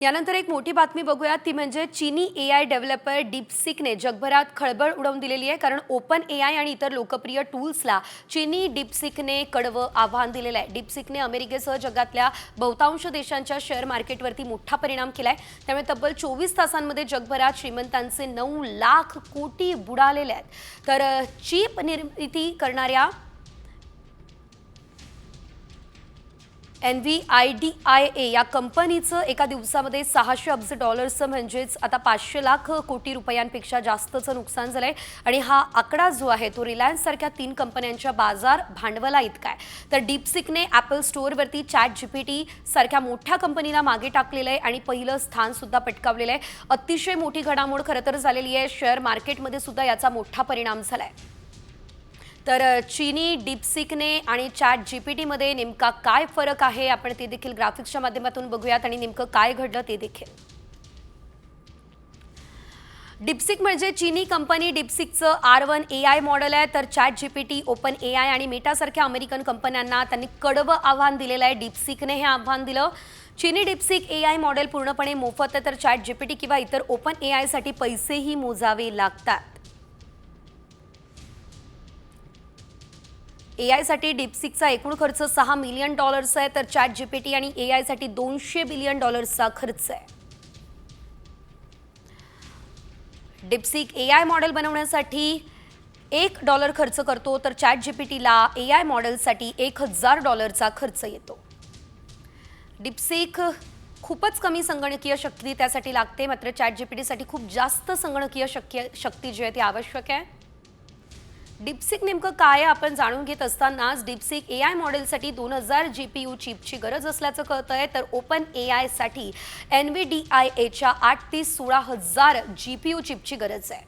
यानंतर एक मोठी बातमी बघूया ती म्हणजे चीनी एआय डेव्हलपर डीपसीकने जगभरात खळबळ उडवून दिलेली आहे। कारण ओपन एआय आणि इतर लोकप्रिय टूल्सला चीनी डीपसीकने कडवं आव्हान दिलेलं आहे। डीपसीकने अमेरिकेसह जगातल्या बहुतांश देशांच्या शेअर मार्केटवरती मोठा परिणाम केलाय। त्यामुळे तब्बल 24 तासांमध्ये जगभरात श्रीमंतांचे 9 लाख कोटी बुडालेले आहेत। तर चिप निर्मिती करणाऱ्या NVIDIA या कंपनीचं एका दिवसामध्ये 600 अब्ज डॉलर्सचं म्हणजेच आता 500 लाख कोटी रुपयांपेक्षा जास्तचं नुकसान झालंय। आणि हा आकडा जो आहे तो रिलायन्स सारख्या 3 कंपन्यांच्या बाजार भांडवला इतका आहे। तर डीपसीकने ॲपल स्टोअरवरती ChatGPT सारख्या मोठ्या कंपनीला मागे टाकलेलं आहे आणि पहिलं स्थान सुद्धा पटकावलेलं आहे। अतिशय मोठी घडामोड खरं तर झालेली आहे। शेअर मार्केटमध्ये सुद्धा याचा मोठा परिणाम झालाय। तर चीनी डीपसीकने आणि ChatGPT मध्ये नेमका काय फरक आहे आपण ते देखील ग्राफिक्सच्या माध्यमातून बघूयात आणि नेमकं काय घडलं ते देखील। डीपसीक म्हणजे चीनी कंपनी डीपसीकचं R1 AI मॉडेल आहे। तर ChatGPT, ओपन AI आणि मेटासारख्या अमेरिकन कंपन्यांना त्यांनी कडवं आव्हान दिलेलं आहे। डीपसीकने हे आव्हान दिलं। चीनी डीपसीक AI मॉडेल पूर्णपणे मोफत आहे, तर ChatGPT किंवा इतर ओपन AI साठी पैसेही मोजावे लागतात। AI साठी डीपसीकचा एकूण खर्च $6 मिलियन आहे, तर ChatGPT आणि AI साठी $200 बिलियन चा खर्च आहे। डीपसीक AI मॉडेल बनवण्यासाठी $1 खर्च करतो, तर ChatGPTला AI मॉडेलसाठी $1000 चा खर्च येतो। डीपसीक खूपच कमी संगणकीय शक्ती त्यासाठी लागते, मात्र ChatGPT साठी खूप जास्त संगणकीय शक्ती जी आहे ती आवश्यक आहे। डीपसीक नेमकं काय आपण जाणून घेत असतानाच डीपसीक AI मॉडेलसाठी 2000 GPU चिपची गरज असल्याचं कळतंय, तर ओपन AI साठी NVIDIAच्या 8 ते 16000 GPU चिपची गरज आहे।